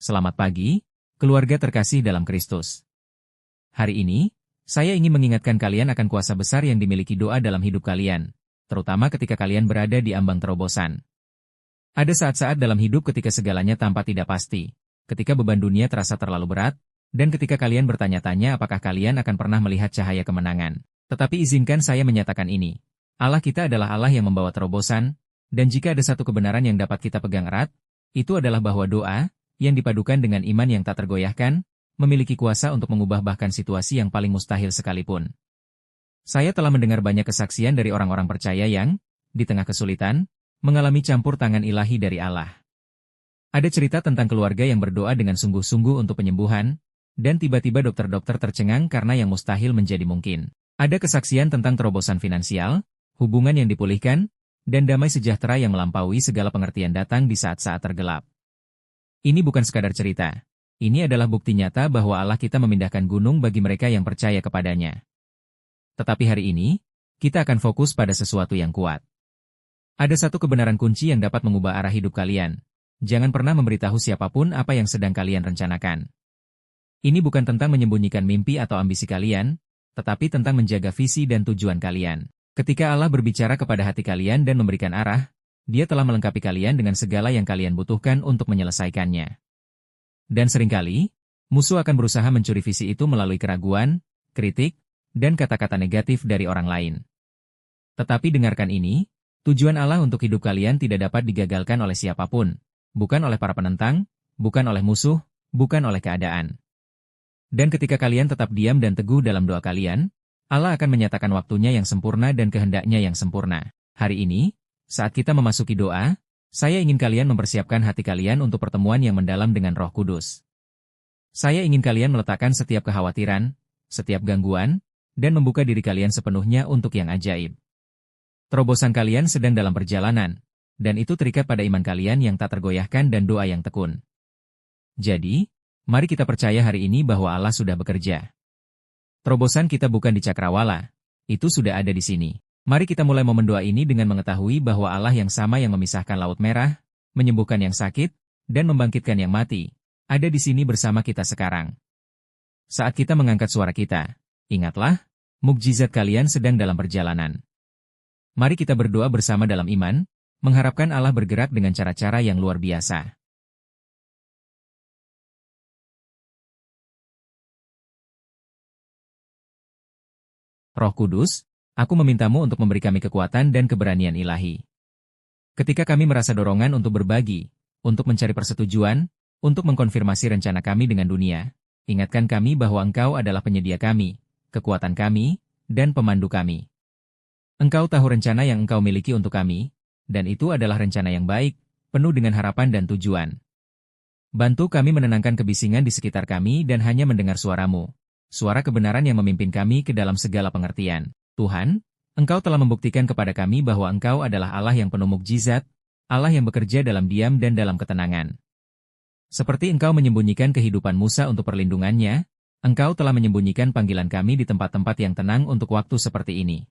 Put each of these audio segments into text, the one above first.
Selamat pagi, keluarga terkasih dalam Kristus. Hari ini, saya ingin mengingatkan kalian akan kuasa besar yang dimiliki doa dalam hidup kalian, terutama ketika kalian berada di ambang terobosan. Ada saat-saat dalam hidup ketika segalanya tampak tidak pasti, ketika beban dunia terasa terlalu berat, dan ketika kalian bertanya-tanya apakah kalian akan pernah melihat cahaya kemenangan. Tetapi izinkan saya menyatakan ini. Allah kita adalah Allah yang membawa terobosan, dan jika ada satu kebenaran yang dapat kita pegang erat, itu adalah bahwa doa, yang dipadukan dengan iman yang tak tergoyahkan, memiliki kuasa untuk mengubah bahkan situasi yang paling mustahil sekalipun. Saya telah mendengar banyak kesaksian dari orang-orang percaya yang, di tengah kesulitan, mengalami campur tangan ilahi dari Allah. Ada cerita tentang keluarga yang berdoa dengan sungguh-sungguh untuk penyembuhan, dan tiba-tiba dokter-dokter tercengang karena yang mustahil menjadi mungkin. Ada kesaksian tentang terobosan finansial, hubungan yang dipulihkan, dan damai sejahtera yang melampaui segala pengertian datang di saat-saat tergelap. Ini bukan sekadar cerita. Ini adalah bukti nyata bahwa Allah kita memindahkan gunung bagi mereka yang percaya kepadanya. Tetapi hari ini, kita akan fokus pada sesuatu yang kuat. Ada satu kebenaran kunci yang dapat mengubah arah hidup kalian. Jangan pernah memberitahu siapapun apa yang sedang kalian rencanakan. Ini bukan tentang menyembunyikan mimpi atau ambisi kalian, tetapi tentang menjaga visi dan tujuan kalian. Ketika Allah berbicara kepada hati kalian dan memberikan arah, Dia telah melengkapi kalian dengan segala yang kalian butuhkan untuk menyelesaikannya. Dan seringkali, musuh akan berusaha mencuri visi itu melalui keraguan, kritik, dan kata-kata negatif dari orang lain. Tetapi dengarkan ini, tujuan Allah untuk hidup kalian tidak dapat digagalkan oleh siapapun, bukan oleh para penentang, bukan oleh musuh, bukan oleh keadaan. Dan ketika kalian tetap diam dan teguh dalam doa kalian, Allah akan menyatakan waktunya yang sempurna dan kehendaknya yang sempurna. Hari ini, saat kita memasuki doa, saya ingin kalian mempersiapkan hati kalian untuk pertemuan yang mendalam dengan Roh Kudus. Saya ingin kalian meletakkan setiap kekhawatiran, setiap gangguan, dan membuka diri kalian sepenuhnya untuk yang ajaib. Terobosan kalian sedang dalam perjalanan, dan itu terikat pada iman kalian yang tak tergoyahkan dan doa yang tekun. Jadi, mari kita percaya hari ini bahwa Allah sudah bekerja. Terobosan kita bukan di cakrawala, itu sudah ada di sini. Mari kita mulai momen doa ini dengan mengetahui bahwa Allah yang sama yang memisahkan Laut Merah, menyembuhkan yang sakit, dan membangkitkan yang mati, ada di sini bersama kita sekarang. Saat kita mengangkat suara kita, ingatlah, mukjizat kalian sedang dalam perjalanan. Mari kita berdoa bersama dalam iman, mengharapkan Allah bergerak dengan cara-cara yang luar biasa. Roh Kudus, aku memintamu untuk memberi kami kekuatan dan keberanian ilahi. Ketika kami merasa dorongan untuk berbagi, untuk mencari persetujuan, untuk mengkonfirmasi rencana kami dengan dunia, ingatkan kami bahwa Engkau adalah penyedia kami, kekuatan kami, dan pemandu kami. Engkau tahu rencana yang Engkau miliki untuk kami, dan itu adalah rencana yang baik, penuh dengan harapan dan tujuan. Bantu kami menenangkan kebisingan di sekitar kami dan hanya mendengar suara-Mu. Suara kebenaran yang memimpin kami ke dalam segala pengertian. Tuhan, Engkau telah membuktikan kepada kami bahwa Engkau adalah Allah yang penuh mukjizat, Allah yang bekerja dalam diam dan dalam ketenangan. Seperti Engkau menyembunyikan kehidupan Musa untuk perlindungannya, Engkau telah menyembunyikan panggilan kami di tempat-tempat yang tenang untuk waktu seperti ini.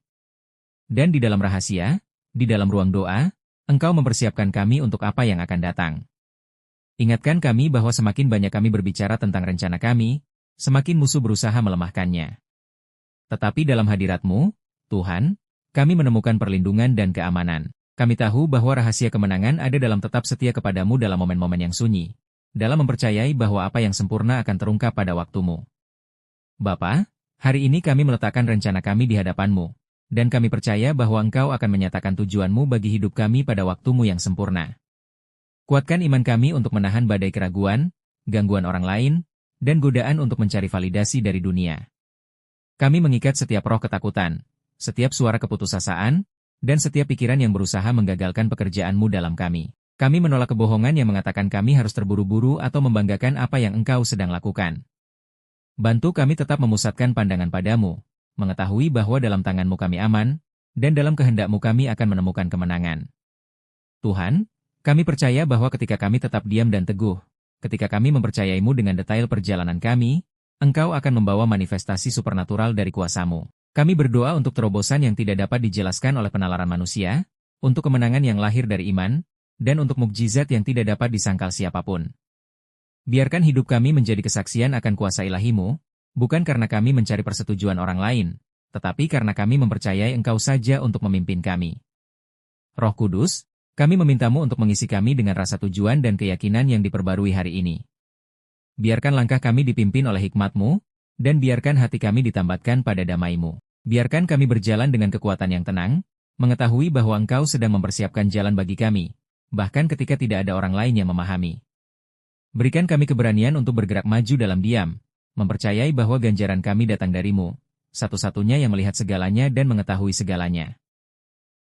Dan di dalam rahasia, di dalam ruang doa, Engkau mempersiapkan kami untuk apa yang akan datang. Ingatkan kami bahwa semakin banyak kami berbicara tentang rencana kami, semakin musuh berusaha melemahkannya. Tetapi dalam hadirat-Mu, Tuhan, kami menemukan perlindungan dan keamanan. Kami tahu bahwa rahasia kemenangan ada dalam tetap setia kepada-Mu dalam momen-momen yang sunyi, dalam mempercayai bahwa apa yang sempurna akan terungkap pada waktu-Mu. Bapa, hari ini kami meletakkan rencana kami di hadapan-Mu, dan kami percaya bahwa Engkau akan menyatakan tujuan-Mu bagi hidup kami pada waktu-Mu yang sempurna. Kuatkan iman kami untuk menahan badai keraguan, gangguan orang lain, dan godaan untuk mencari validasi dari dunia. Kami mengikat setiap roh ketakutan, setiap suara keputusasaan, dan setiap pikiran yang berusaha menggagalkan pekerjaan-Mu dalam kami. Kami menolak kebohongan yang mengatakan kami harus terburu-buru atau membanggakan apa yang Engkau sedang lakukan. Bantu kami tetap memusatkan pandangan pada-Mu, mengetahui bahwa dalam tangan-Mu kami aman, dan dalam kehendak-Mu kami akan menemukan kemenangan. Tuhan, kami percaya bahwa ketika kami tetap diam dan teguh, ketika kami mempercayai-Mu dengan detail perjalanan kami, Engkau akan membawa manifestasi supernatural dari kuasa-Mu. Kami berdoa untuk terobosan yang tidak dapat dijelaskan oleh penalaran manusia, untuk kemenangan yang lahir dari iman, dan untuk mukjizat yang tidak dapat disangkal siapapun. Biarkan hidup kami menjadi kesaksian akan kuasa ilahi-Mu, bukan karena kami mencari persetujuan orang lain, tetapi karena kami mempercayai Engkau saja untuk memimpin kami. Roh Kudus, kami meminta-Mu untuk mengisi kami dengan rasa tujuan dan keyakinan yang diperbarui hari ini. Biarkan langkah kami dipimpin oleh hikmat-Mu, dan biarkan hati kami ditambatkan pada damai-Mu. Biarkan kami berjalan dengan kekuatan yang tenang, mengetahui bahwa Engkau sedang mempersiapkan jalan bagi kami, bahkan ketika tidak ada orang lain yang memahami. Berikan kami keberanian untuk bergerak maju dalam diam, mempercayai bahwa ganjaran kami datang dari-Mu, satu-satunya yang melihat segalanya dan mengetahui segalanya.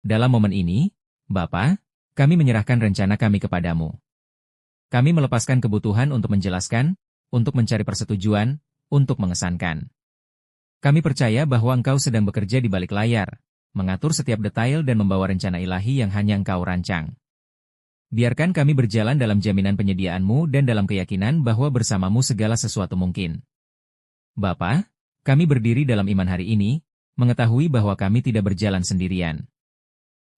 Dalam momen ini, Bapa, kami menyerahkan rencana kami kepadamu. Kami melepaskan kebutuhan untuk menjelaskan, untuk mencari persetujuan, untuk mengesankan. Kami percaya bahwa Engkau sedang bekerja di balik layar, mengatur setiap detail dan membawa rencana ilahi yang hanya Engkau rancang. Biarkan kami berjalan dalam jaminan penyediaan-Mu dan dalam keyakinan bahwa bersama-Mu segala sesuatu mungkin. Bapa, kami berdiri dalam iman hari ini, mengetahui bahwa kami tidak berjalan sendirian.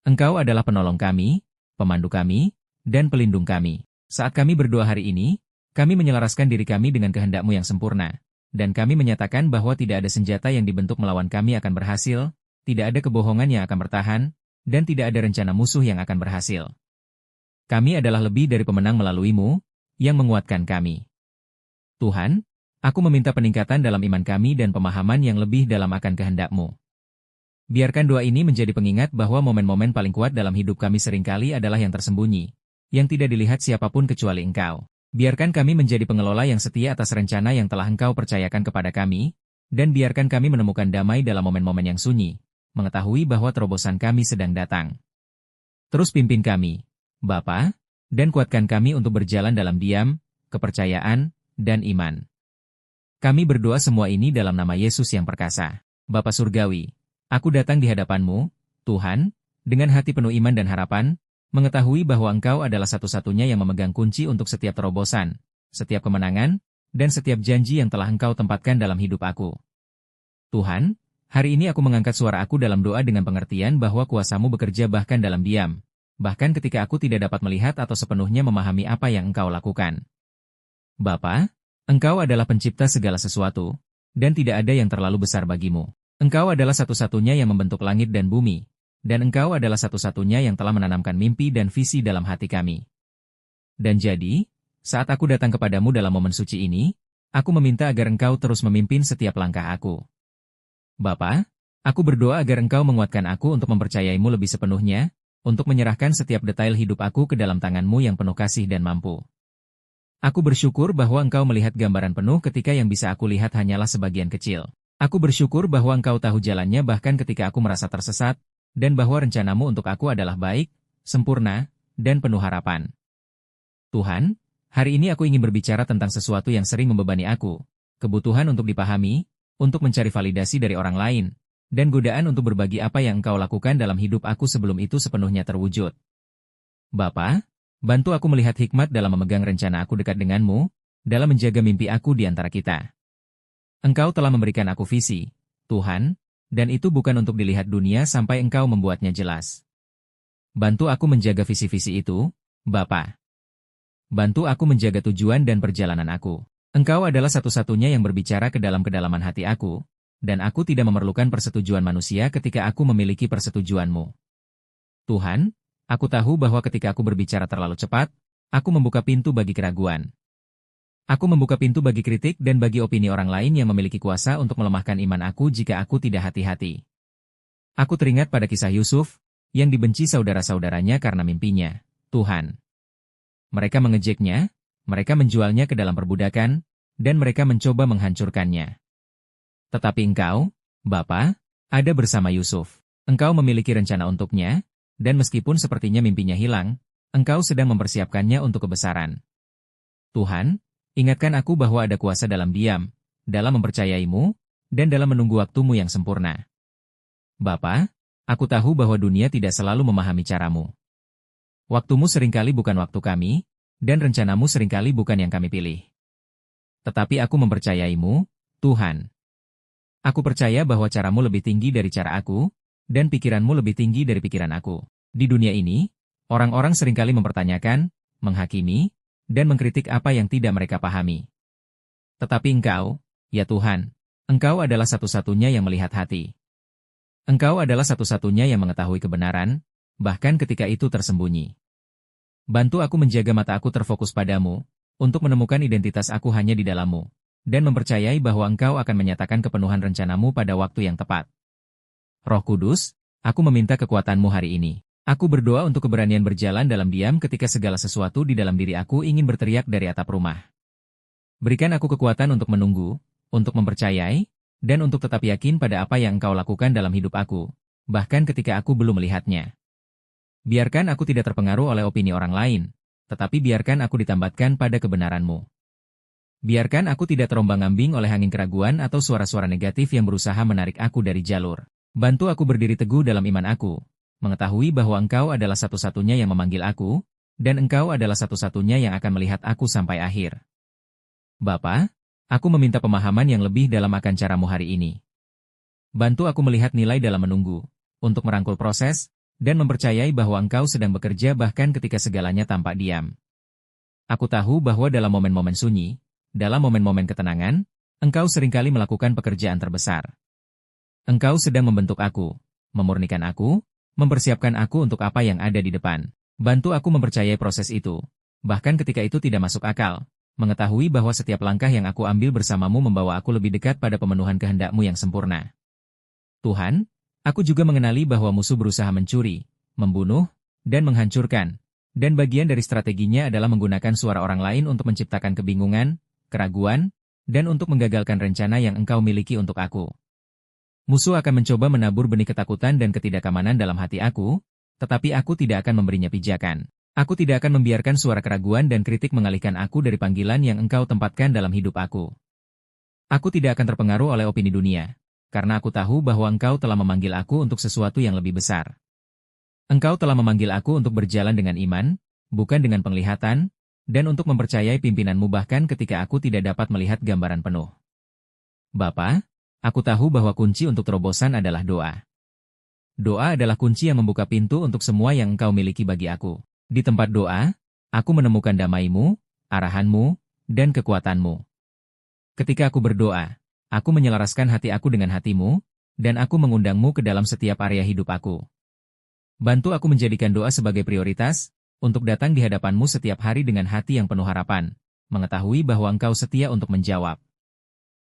Engkau adalah penolong kami, pemandu kami, dan pelindung kami. Saat kami berdoa hari ini, kami menyelaraskan diri kami dengan kehendak-Mu yang sempurna, dan kami menyatakan bahwa tidak ada senjata yang dibentuk melawan kami akan berhasil, tidak ada kebohongan yang akan bertahan, dan tidak ada rencana musuh yang akan berhasil. Kami adalah lebih dari pemenang melalui-Mu, yang menguatkan kami. Tuhan, aku meminta peningkatan dalam iman kami dan pemahaman yang lebih dalam akan kehendak-Mu. Biarkan doa ini menjadi pengingat bahwa momen-momen paling kuat dalam hidup kami seringkali adalah yang tersembunyi, yang tidak dilihat siapapun kecuali Engkau. Biarkan kami menjadi pengelola yang setia atas rencana yang telah Engkau percayakan kepada kami, dan biarkan kami menemukan damai dalam momen-momen yang sunyi, mengetahui bahwa terobosan kami sedang datang. Terus pimpin kami, Bapa, dan kuatkan kami untuk berjalan dalam diam, kepercayaan, dan iman. Kami berdoa semua ini dalam nama Yesus yang perkasa. Bapa Surgawi, aku datang di hadapan-Mu, Tuhan, dengan hati penuh iman dan harapan, mengetahui bahwa Engkau adalah satu-satunya yang memegang kunci untuk setiap terobosan, setiap kemenangan, dan setiap janji yang telah Engkau tempatkan dalam hidup aku. Tuhan, hari ini aku mengangkat suara aku dalam doa dengan pengertian bahwa kuasa-Mu bekerja bahkan dalam diam, bahkan ketika aku tidak dapat melihat atau sepenuhnya memahami apa yang Engkau lakukan. Bapa, Engkau adalah pencipta segala sesuatu, dan tidak ada yang terlalu besar bagimu. Engkau adalah satu-satunya yang membentuk langit dan bumi, dan Engkau adalah satu-satunya yang telah menanamkan mimpi dan visi dalam hati kami. Dan jadi, saat aku datang kepadamu dalam momen suci ini, aku meminta agar Engkau terus memimpin setiap langkah aku. Bapa, aku berdoa agar Engkau menguatkan aku untuk mempercayai-Mu lebih sepenuhnya, untuk menyerahkan setiap detail hidup aku ke dalam tangan-Mu yang penuh kasih dan mampu. Aku bersyukur bahwa Engkau melihat gambaran penuh ketika yang bisa aku lihat hanyalah sebagian kecil. Aku bersyukur bahwa Engkau tahu jalannya bahkan ketika aku merasa tersesat, dan bahwa rencana-Mu untuk aku adalah baik, sempurna, dan penuh harapan. Tuhan, hari ini aku ingin berbicara tentang sesuatu yang sering membebani aku, kebutuhan untuk dipahami, untuk mencari validasi dari orang lain, dan godaan untuk berbagi apa yang Engkau lakukan dalam hidup aku sebelum itu sepenuhnya terwujud. Bapa, bantu aku melihat hikmat dalam memegang rencana aku dekat denganmu, dalam menjaga mimpi aku di antara kita. Engkau telah memberikan aku visi, Tuhan, dan itu bukan untuk dilihat dunia sampai Engkau membuatnya jelas. Bantu aku menjaga visi-visi itu, Bapa. Bantu aku menjaga tujuan dan perjalanan aku. Engkau adalah satu-satunya yang berbicara ke dalam kedalaman hati aku, dan aku tidak memerlukan persetujuan manusia ketika aku memiliki persetujuan-Mu. Tuhan, aku tahu bahwa ketika aku berbicara terlalu cepat, aku membuka pintu bagi keraguan. Aku membuka pintu bagi kritik dan bagi opini orang lain yang memiliki kuasa untuk melemahkan iman aku jika aku tidak hati-hati. Aku teringat pada kisah Yusuf, yang dibenci saudara-saudaranya karena mimpinya, Tuhan. Mereka mengejeknya, mereka menjualnya ke dalam perbudakan, dan mereka mencoba menghancurkannya. Tetapi Engkau, Bapa, ada bersama Yusuf. Engkau memiliki rencana untuknya, dan meskipun sepertinya mimpinya hilang, Engkau sedang mempersiapkannya untuk kebesaran. Tuhan, ingatkan aku bahwa ada kuasa dalam diam, dalam mempercayai-Mu, dan dalam menunggu waktu-Mu yang sempurna. Bapa, aku tahu bahwa dunia tidak selalu memahami cara-Mu. Waktu-Mu seringkali bukan waktu kami, dan rencana-Mu seringkali bukan yang kami pilih. Tetapi aku mempercayai-Mu, Tuhan. Aku percaya bahwa cara-Mu lebih tinggi dari cara aku, dan pikiran-Mu lebih tinggi dari pikiran aku. Di dunia ini, orang-orang seringkali mempertanyakan, menghakimi, dan mengkritik apa yang tidak mereka pahami. Tetapi Engkau, ya Tuhan, Engkau adalah satu-satunya yang melihat hati. Engkau adalah satu-satunya yang mengetahui kebenaran, bahkan ketika itu tersembunyi. Bantu aku menjaga mata aku terfokus padamu, untuk menemukan identitas aku hanya di dalam-Mu, dan mempercayai bahwa Engkau akan menyatakan kepenuhan rencana-Mu pada waktu yang tepat. Roh Kudus, aku meminta kekuatan-Mu hari ini. Aku berdoa untuk keberanian berjalan dalam diam ketika segala sesuatu di dalam diri aku ingin berteriak dari atap rumah. Berikan aku kekuatan untuk menunggu, untuk mempercayai, dan untuk tetap yakin pada apa yang Engkau lakukan dalam hidup aku, bahkan ketika aku belum melihatnya. Biarkan aku tidak terpengaruh oleh opini orang lain, tetapi biarkan aku ditambatkan pada kebenaran-Mu. Biarkan aku tidak terombang-ambing oleh angin keraguan atau suara-suara negatif yang berusaha menarik aku dari jalur. Bantu aku berdiri teguh dalam iman aku, mengetahui bahwa Engkau adalah satu-satunya yang memanggil aku, dan Engkau adalah satu-satunya yang akan melihat aku sampai akhir. Bapa, aku meminta pemahaman yang lebih dalam akan cara-Mu hari ini. Bantu aku melihat nilai dalam menunggu, untuk merangkul proses, dan mempercayai bahwa Engkau sedang bekerja bahkan ketika segalanya tampak diam. Aku tahu bahwa dalam momen-momen sunyi, dalam momen-momen ketenangan, Engkau seringkali melakukan pekerjaan terbesar. Engkau sedang membentuk aku, memurnikan aku, mempersiapkan aku untuk apa yang ada di depan. Bantu aku mempercayai proses itu, bahkan ketika itu tidak masuk akal, mengetahui bahwa setiap langkah yang aku ambil bersama-Mu membawa aku lebih dekat pada pemenuhan kehendak-Mu yang sempurna. Tuhan, aku juga mengenali bahwa musuh berusaha mencuri, membunuh, dan menghancurkan, dan bagian dari strateginya adalah menggunakan suara orang lain untuk menciptakan kebingungan, keraguan, dan untuk menggagalkan rencana yang Engkau miliki untuk aku. Musuh akan mencoba menabur benih ketakutan dan ketidakamanan dalam hati aku, tetapi aku tidak akan memberinya pijakan. Aku tidak akan membiarkan suara keraguan dan kritik mengalihkan aku dari panggilan yang Engkau tempatkan dalam hidup aku. Aku tidak akan terpengaruh oleh opini dunia, karena aku tahu bahwa Engkau telah memanggil aku untuk sesuatu yang lebih besar. Engkau telah memanggil aku untuk berjalan dengan iman, bukan dengan penglihatan, dan untuk mempercayai pimpinan-Mu bahkan ketika aku tidak dapat melihat gambaran penuh. Bapa, aku tahu bahwa kunci untuk terobosan adalah doa. Doa adalah kunci yang membuka pintu untuk semua yang Engkau miliki bagi aku. Di tempat doa, aku menemukan damai-Mu, arahan-Mu, dan kekuatan-Mu. Ketika aku berdoa, aku menyelaraskan hati aku dengan hati-Mu, dan aku mengundang-Mu ke dalam setiap area hidup aku. Bantu aku menjadikan doa sebagai prioritas, untuk datang di hadapan-Mu setiap hari dengan hati yang penuh harapan, mengetahui bahwa Engkau setia untuk menjawab.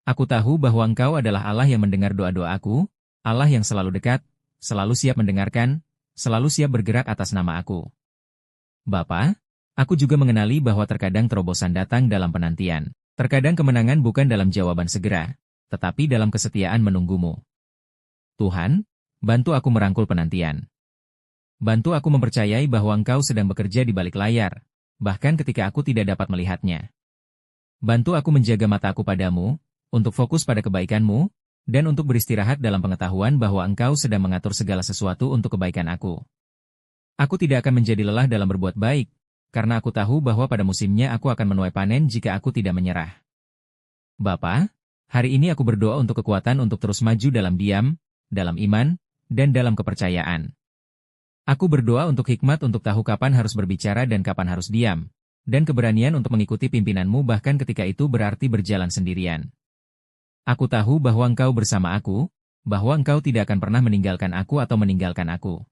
Aku tahu bahwa Engkau adalah Allah yang mendengar doa-doa aku, Allah yang selalu dekat, selalu siap mendengarkan, selalu siap bergerak atas nama aku. Bapa, aku juga mengenali bahwa terkadang terobosan datang dalam penantian. Terkadang kemenangan bukan dalam jawaban segera, tetapi dalam kesetiaan menunggu-Mu. Tuhan, bantu aku merangkul penantian. Bantu aku mempercayai bahwa Engkau sedang bekerja di balik layar, bahkan ketika aku tidak dapat melihatnya. Bantu aku menjaga mata aku padamu, untuk fokus pada kebaikan-Mu, dan untuk beristirahat dalam pengetahuan bahwa Engkau sedang mengatur segala sesuatu untuk kebaikan aku. Aku tidak akan menjadi lelah dalam berbuat baik, karena aku tahu bahwa pada musimnya aku akan menuai panen jika aku tidak menyerah. Bapa, hari ini aku berdoa untuk kekuatan untuk terus maju dalam diam, dalam iman, dan dalam kepercayaan. Aku berdoa untuk hikmat untuk tahu kapan harus berbicara dan kapan harus diam, dan keberanian untuk mengikuti pimpinan-Mu bahkan ketika itu berarti berjalan sendirian. Aku tahu bahwa Engkau bersama aku, bahwa Engkau tidak akan pernah meninggalkan aku atau meninggalkan aku.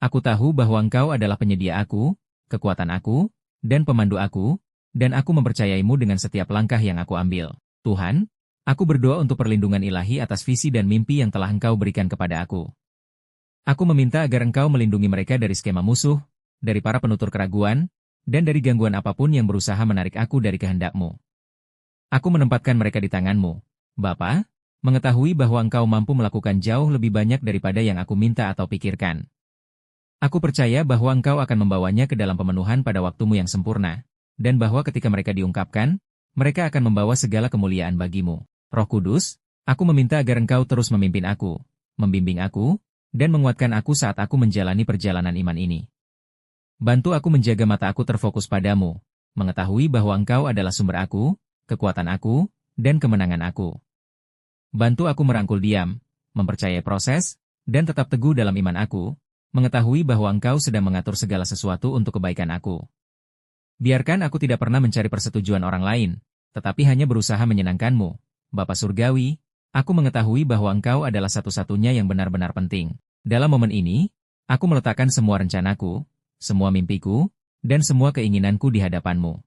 Aku tahu bahwa Engkau adalah penyedia aku, kekuatan aku, dan pemandu aku, dan aku mempercayai-Mu dengan setiap langkah yang aku ambil. Tuhan, aku berdoa untuk perlindungan ilahi atas visi dan mimpi yang telah Engkau berikan kepada aku. Aku meminta agar Engkau melindungi mereka dari skema musuh, dari para penutur keraguan, dan dari gangguan apapun yang berusaha menarik aku dari kehendak-Mu. Aku menempatkan mereka di tangan-Mu, Bapa, mengetahui bahwa Engkau mampu melakukan jauh lebih banyak daripada yang aku minta atau pikirkan. Aku percaya bahwa Engkau akan membawanya ke dalam pemenuhan pada waktu-Mu yang sempurna, dan bahwa ketika mereka diungkapkan, mereka akan membawa segala kemuliaan bagi-Mu. Roh Kudus, aku meminta agar Engkau terus memimpin aku, membimbing aku, dan menguatkan aku saat aku menjalani perjalanan iman ini. Bantu aku menjaga mata aku terfokus padamu, mengetahui bahwa Engkau adalah sumber aku, kekuatan aku, dan kemenangan aku. Bantu aku merangkul diam, mempercayai proses, dan tetap teguh dalam iman aku, mengetahui bahwa Engkau sedang mengatur segala sesuatu untuk kebaikan aku. Biarkan aku tidak pernah mencari persetujuan orang lain, tetapi hanya berusaha menyenangkanmu. Bapa Surgawi, aku mengetahui bahwa Engkau adalah satu-satunya yang benar-benar penting. Dalam momen ini, aku meletakkan semua rencanaku, semua mimpiku, dan semua keinginanku di hadapan-Mu.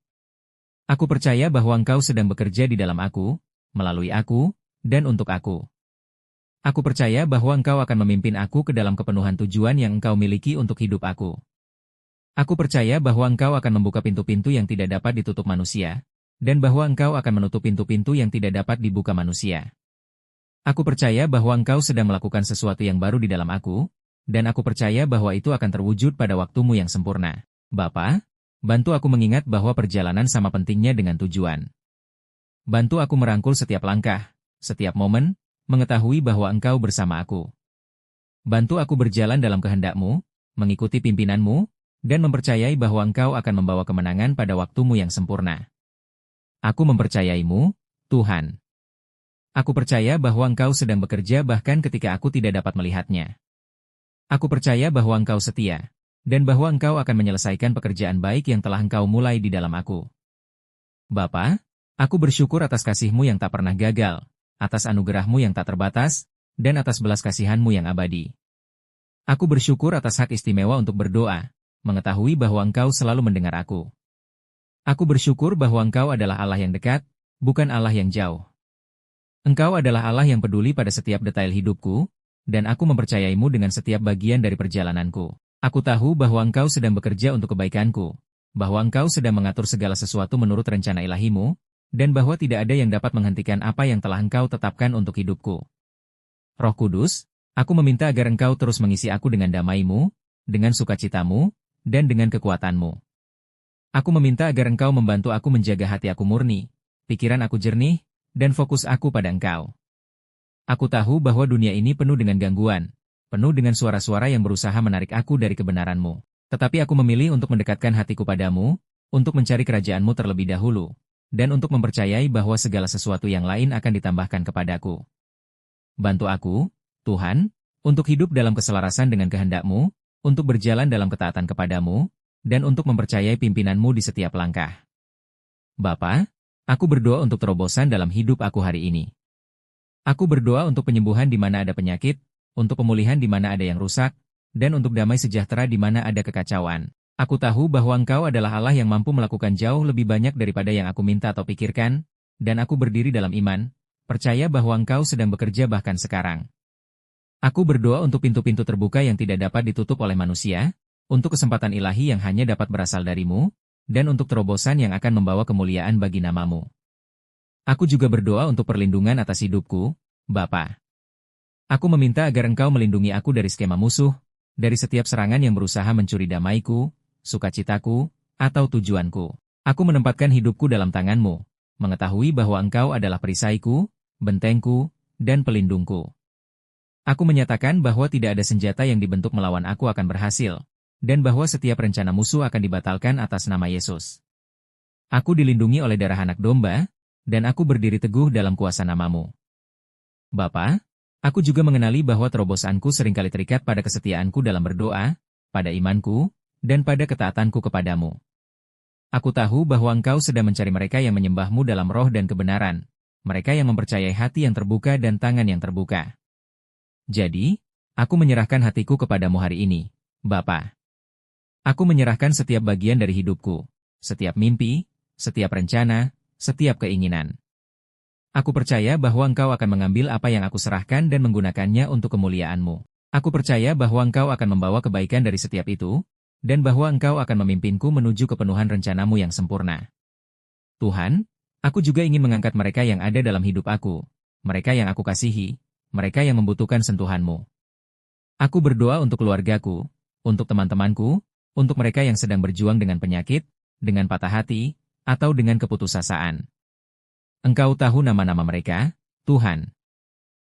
Aku percaya bahwa Engkau sedang bekerja di dalam aku, melalui aku, dan untuk aku. Aku percaya bahwa Engkau akan memimpin aku ke dalam kepenuhan tujuan yang Engkau miliki untuk hidup aku. Aku percaya bahwa Engkau akan membuka pintu-pintu yang tidak dapat ditutup manusia, dan bahwa Engkau akan menutup pintu-pintu yang tidak dapat dibuka manusia. Aku percaya bahwa Engkau sedang melakukan sesuatu yang baru di dalam aku, dan aku percaya bahwa itu akan terwujud pada waktumu yang sempurna. Bapa, bantu aku mengingat bahwa perjalanan sama pentingnya dengan tujuan. Bantu aku merangkul setiap langkah, setiap momen, mengetahui bahwa Engkau bersama aku. Bantu aku berjalan dalam kehendak-Mu, mengikuti pimpinan-Mu, dan mempercayai bahwa Engkau akan membawa kemenangan pada waktumu yang sempurna. Aku mempercayai-Mu, Tuhan. Aku percaya bahwa Engkau sedang bekerja bahkan ketika aku tidak dapat melihatnya. Aku percaya bahwa Engkau setia, dan bahwa Engkau akan menyelesaikan pekerjaan baik yang telah Engkau mulai di dalam aku. Bapa, aku bersyukur atas kasih-Mu yang tak pernah gagal, atas anugerah-Mu yang tak terbatas, dan atas belas kasihan-Mu yang abadi. Aku bersyukur atas hak istimewa untuk berdoa, mengetahui bahwa Engkau selalu mendengar aku. Aku bersyukur bahwa Engkau adalah Allah yang dekat, bukan Allah yang jauh. Engkau adalah Allah yang peduli pada setiap detail hidupku, dan aku mempercayai-Mu dengan setiap bagian dari perjalananku. Aku tahu bahwa Engkau sedang bekerja untuk kebaikanku, bahwa Engkau sedang mengatur segala sesuatu menurut rencana ilahi-Mu, dan bahwa tidak ada yang dapat menghentikan apa yang telah Engkau tetapkan untuk hidupku. Roh Kudus, aku meminta agar Engkau terus mengisi aku dengan damai-Mu, dengan sukacita-Mu, dan dengan kekuatan-Mu. Aku meminta agar Engkau membantu aku menjaga hati aku murni, pikiran aku jernih, dan fokus aku pada Engkau. Aku tahu bahwa dunia ini penuh dengan gangguan, penuh dengan suara-suara yang berusaha menarik aku dari kebenaran-Mu. Tetapi aku memilih untuk mendekatkan hatiku padamu, untuk mencari kerajaan-Mu terlebih dahulu, dan untuk mempercayai bahwa segala sesuatu yang lain akan ditambahkan kepadaku. Bantu aku, Tuhan, untuk hidup dalam keselarasan dengan kehendak-Mu, untuk berjalan dalam ketaatan kepadamu, dan untuk mempercayai pimpinan-Mu di setiap langkah. Bapa, aku berdoa untuk terobosan dalam hidup aku hari ini. Aku berdoa untuk penyembuhan di mana ada penyakit, untuk pemulihan di mana ada yang rusak, dan untuk damai sejahtera di mana ada kekacauan. Aku tahu bahwa Engkau adalah Allah yang mampu melakukan jauh lebih banyak daripada yang aku minta atau pikirkan, dan aku berdiri dalam iman, percaya bahwa Engkau sedang bekerja bahkan sekarang. Aku berdoa untuk pintu-pintu terbuka yang tidak dapat ditutup oleh manusia, untuk kesempatan ilahi yang hanya dapat berasal dari-Mu, dan untuk terobosan yang akan membawa kemuliaan bagi nama-Mu. Aku juga berdoa untuk perlindungan atas hidupku, Bapa. Aku meminta agar Engkau melindungi aku dari skema musuh, dari setiap serangan yang berusaha mencuri damaiku, sukacitaku, atau tujuanku. Aku menempatkan hidupku dalam tangan-Mu, mengetahui bahwa Engkau adalah perisaiku, bentengku, dan pelindungku. Aku menyatakan bahwa tidak ada senjata yang dibentuk melawan aku akan berhasil, dan bahwa setiap rencana musuh akan dibatalkan atas nama Yesus. Aku dilindungi oleh darah anak domba, dan aku berdiri teguh dalam kuasa nama-Mu. Bapa, aku juga mengenali bahwa terobosanku seringkali terikat pada kesetiaanku dalam berdoa, pada imanku, dan pada ketaatanku kepadamu. Aku tahu bahwa Engkau sedang mencari mereka yang menyembah-Mu dalam roh dan kebenaran, mereka yang mempercayai hati yang terbuka dan tangan yang terbuka. Jadi, aku menyerahkan hatiku kepadamu hari ini, Bapa. Aku menyerahkan setiap bagian dari hidupku, setiap mimpi, setiap rencana, setiap keinginan. Aku percaya bahwa Engkau akan mengambil apa yang aku serahkan dan menggunakannya untuk kemuliaan-Mu. Aku percaya bahwa Engkau akan membawa kebaikan dari setiap itu, dan bahwa Engkau akan memimpinku menuju kepenuhan rencana-Mu yang sempurna. Tuhan, aku juga ingin mengangkat mereka yang ada dalam hidup aku, mereka yang aku kasihi, mereka yang membutuhkan sentuhan-Mu. Aku berdoa untuk keluargaku, untuk teman-temanku, untuk mereka yang sedang berjuang dengan penyakit, dengan patah hati, atau dengan keputusasaan. Engkau tahu nama-nama mereka, Tuhan.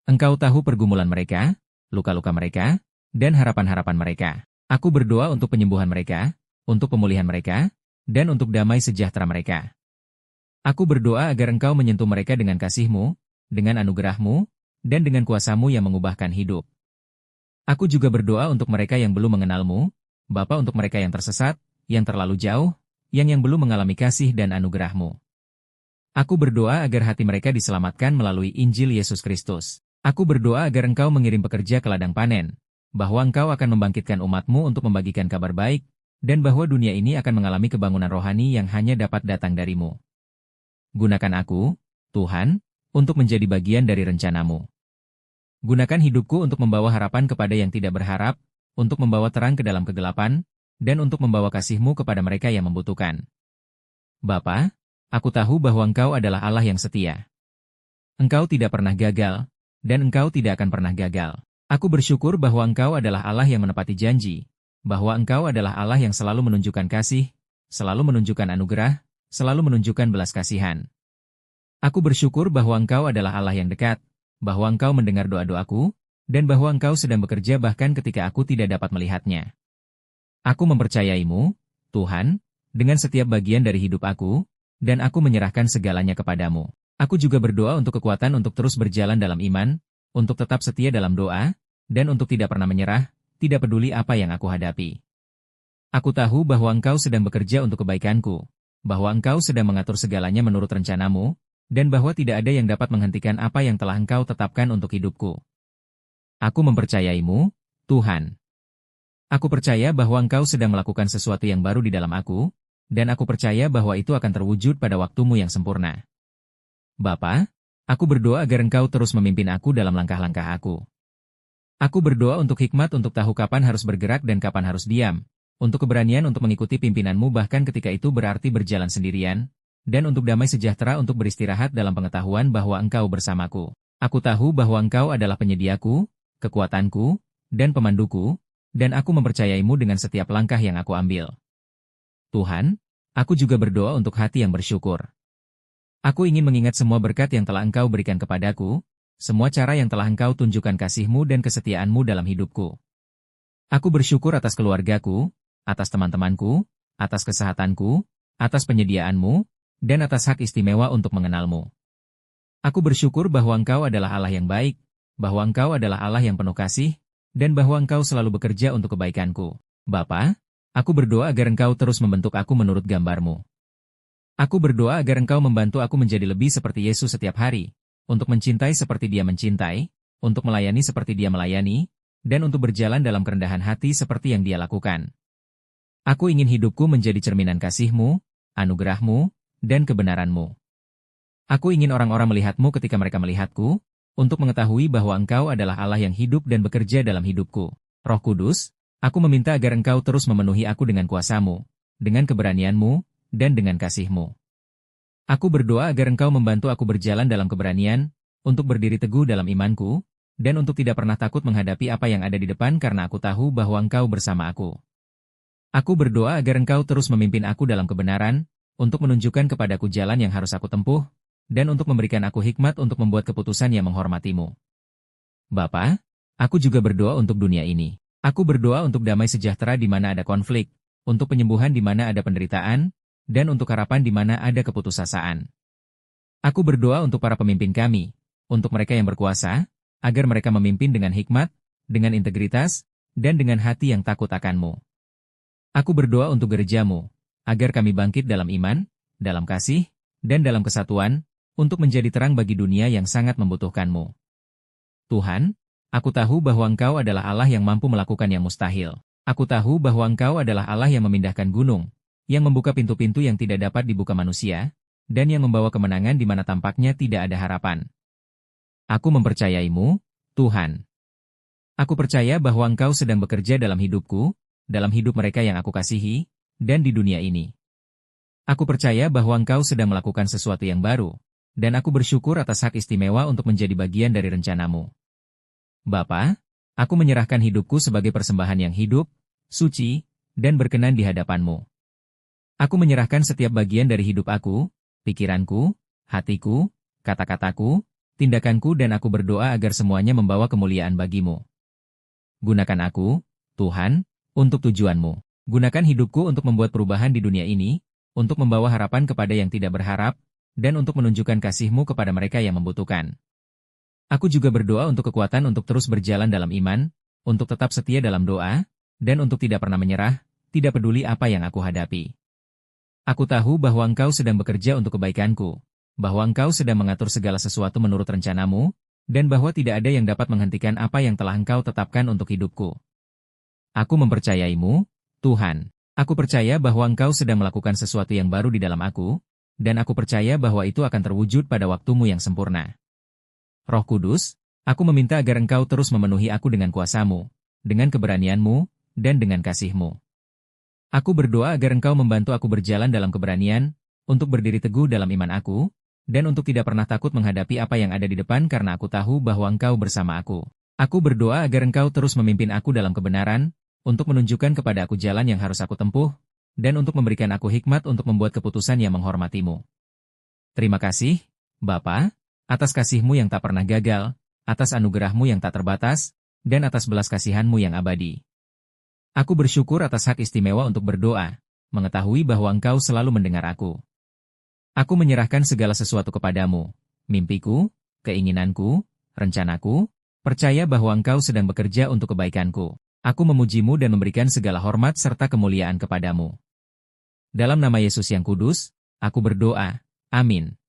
Engkau tahu pergumulan mereka, luka-luka mereka, dan harapan-harapan mereka. Aku berdoa untuk penyembuhan mereka, untuk pemulihan mereka, dan untuk damai sejahtera mereka. Aku berdoa agar Engkau menyentuh mereka dengan kasih-Mu, dengan anugerah-Mu, dan dengan kuasa-Mu yang mengubahkan hidup. Aku juga berdoa untuk mereka yang belum mengenal-Mu, Bapa, untuk mereka yang tersesat, yang terlalu jauh, yang belum mengalami kasih dan anugerah-Mu. Aku berdoa agar hati mereka diselamatkan melalui Injil Yesus Kristus. Aku berdoa agar Engkau mengirim pekerja ke ladang panen, bahwa Engkau akan membangkitkan umat-Mu untuk membagikan kabar baik, dan bahwa dunia ini akan mengalami kebangunan rohani yang hanya dapat datang dari-Mu. Gunakan aku, Tuhan, untuk menjadi bagian dari rencana-Mu. Gunakan hidupku untuk membawa harapan kepada yang tidak berharap, untuk membawa terang ke dalam kegelapan, dan untuk membawa kasih-Mu kepada mereka yang membutuhkan. Bapa, aku tahu bahwa Engkau adalah Allah yang setia. Engkau tidak pernah gagal, dan Engkau tidak akan pernah gagal. Aku bersyukur bahwa Engkau adalah Allah yang menepati janji, bahwa Engkau adalah Allah yang selalu menunjukkan kasih, selalu menunjukkan anugerah, selalu menunjukkan belas kasihan. Aku bersyukur bahwa Engkau adalah Allah yang dekat, bahwa Engkau mendengar doa-doaku, dan bahwa Engkau sedang bekerja bahkan ketika aku tidak dapat melihatnya. Aku mempercayai-Mu, Tuhan, dengan setiap bagian dari hidup aku, dan aku menyerahkan segalanya kepadamu. Aku juga berdoa untuk kekuatan untuk terus berjalan dalam iman, untuk tetap setia dalam doa, dan untuk tidak pernah menyerah, tidak peduli apa yang aku hadapi. Aku tahu bahwa Engkau sedang bekerja untuk kebaikanku, bahwa Engkau sedang mengatur segalanya menurut rencana-Mu, dan bahwa tidak ada yang dapat menghentikan apa yang telah Engkau tetapkan untuk hidupku. Aku mempercayai-Mu, Tuhan. Aku percaya bahwa Engkau sedang melakukan sesuatu yang baru di dalam aku, dan aku percaya bahwa itu akan terwujud pada waktu-Mu yang sempurna. Bapa, aku berdoa agar Engkau terus memimpin aku dalam langkah-langkah aku. Aku berdoa untuk hikmat untuk tahu kapan harus bergerak dan kapan harus diam, untuk keberanian untuk mengikuti pimpinan-Mu bahkan ketika itu berarti berjalan sendirian, dan untuk damai sejahtera untuk beristirahat dalam pengetahuan bahwa Engkau bersamaku. Aku tahu bahwa Engkau adalah penyediaku, kekuatanku, dan pemanduku, dan aku mempercayai-Mu dengan setiap langkah yang aku ambil. Tuhan, aku juga berdoa untuk hati yang bersyukur. Aku ingin mengingat semua berkat yang telah Engkau berikan kepadaku, semua cara yang telah Engkau tunjukkan kasih-Mu dan kesetiaan-Mu dalam hidupku. Aku bersyukur atas keluargaku, atas teman-temanku, atas kesehatanku, atas penyediaan-Mu, dan atas hak istimewa untuk mengenal-Mu. Aku bersyukur bahwa Engkau adalah Allah yang baik, bahwa Engkau adalah Allah yang penuh kasih, dan bahwa Engkau selalu bekerja untuk kebaikanku. Bapa, aku berdoa agar Engkau terus membentuk aku menurut gambar-Mu. Aku berdoa agar Engkau membantu aku menjadi lebih seperti Yesus setiap hari, untuk mencintai seperti Dia mencintai, untuk melayani seperti Dia melayani, dan untuk berjalan dalam kerendahan hati seperti yang Dia lakukan. Aku ingin hidupku menjadi cerminan kasih-Mu, anugerah-Mu, dan kebenaran-Mu. Aku ingin orang-orang melihat-Mu ketika mereka melihatku, untuk mengetahui bahwa Engkau adalah Allah yang hidup dan bekerja dalam hidupku. Roh Kudus, aku meminta agar Engkau terus memenuhi aku dengan kuasa-Mu, dengan keberanian-Mu, dan dengan kasih-Mu. Aku berdoa agar Engkau membantu aku berjalan dalam keberanian, untuk berdiri teguh dalam imanku, dan untuk tidak pernah takut menghadapi apa yang ada di depan karena aku tahu bahwa Engkau bersama aku. Aku berdoa agar Engkau terus memimpin aku dalam kebenaran, untuk menunjukkan kepadaku jalan yang harus aku tempuh, dan untuk memberikan aku hikmat untuk membuat keputusan yang menghormati-Mu. Bapa, aku juga berdoa untuk dunia ini. Aku berdoa untuk damai sejahtera di mana ada konflik, untuk penyembuhan di mana ada penderitaan, dan untuk harapan di mana ada keputusasaan. Aku berdoa untuk para pemimpin kami, untuk mereka yang berkuasa, agar mereka memimpin dengan hikmat, dengan integritas, dan dengan hati yang takut akan-Mu. Aku berdoa untuk gereja-Mu, agar kami bangkit dalam iman, dalam kasih, dan dalam kesatuan, untuk menjadi terang bagi dunia yang sangat membutuhkan-Mu. Tuhan, aku tahu bahwa Engkau adalah Allah yang mampu melakukan yang mustahil. Aku tahu bahwa Engkau adalah Allah yang memindahkan gunung, yang membuka pintu-pintu yang tidak dapat dibuka manusia, dan yang membawa kemenangan di mana tampaknya tidak ada harapan. Aku mempercayai-Mu, Tuhan. Aku percaya bahwa Engkau sedang bekerja dalam hidupku, dalam hidup mereka yang aku kasihi, dan di dunia ini. Aku percaya bahwa Engkau sedang melakukan sesuatu yang baru, dan aku bersyukur atas hak istimewa untuk menjadi bagian dari rencana-Mu. Bapa, aku menyerahkan hidupku sebagai persembahan yang hidup, suci, dan berkenan di hadapan-Mu. Aku menyerahkan setiap bagian dari hidup aku, pikiranku, hatiku, kata-kataku, tindakanku dan aku berdoa agar semuanya membawa kemuliaan bagi-Mu. Gunakan aku, Tuhan, untuk tujuan-Mu. Gunakan hidupku untuk membuat perubahan di dunia ini, untuk membawa harapan kepada yang tidak berharap, dan untuk menunjukkan kasih-Mu kepada mereka yang membutuhkan. Aku juga berdoa untuk kekuatan untuk terus berjalan dalam iman, untuk tetap setia dalam doa, dan untuk tidak pernah menyerah, tidak peduli apa yang aku hadapi. Aku tahu bahwa Engkau sedang bekerja untuk kebaikanku, bahwa Engkau sedang mengatur segala sesuatu menurut rencanamu, dan bahwa tidak ada yang dapat menghentikan apa yang telah Engkau tetapkan untuk hidupku. Aku mempercayaimu, Tuhan. Aku percaya bahwa Engkau sedang melakukan sesuatu yang baru di dalam aku, dan aku percaya bahwa itu akan terwujud pada waktumu yang sempurna. Roh Kudus, aku meminta agar Engkau terus memenuhi aku dengan kuasa-Mu, dengan keberanian-Mu, dan dengan kasih-Mu. Aku berdoa agar Engkau membantu aku berjalan dalam keberanian, untuk berdiri teguh dalam iman aku, dan untuk tidak pernah takut menghadapi apa yang ada di depan karena aku tahu bahwa Engkau bersama aku. Aku berdoa agar Engkau terus memimpin aku dalam kebenaran, untuk menunjukkan kepada aku jalan yang harus aku tempuh, dan untuk memberikan aku hikmat untuk membuat keputusan yang menghormati-Mu. Terima kasih, Bapa, atas kasih-Mu yang tak pernah gagal, atas anugerah-Mu yang tak terbatas, dan atas belas kasihan-Mu yang abadi. Aku bersyukur atas hak istimewa untuk berdoa, mengetahui bahwa Engkau selalu mendengar aku. Aku menyerahkan segala sesuatu kepadamu, mimpiku, keinginanku, rencanaku, percaya bahwa Engkau sedang bekerja untuk kebaikanku. Aku memuji-Mu dan memberikan segala hormat serta kemuliaan kepadamu. Dalam nama Yesus yang kudus, aku berdoa. Amin.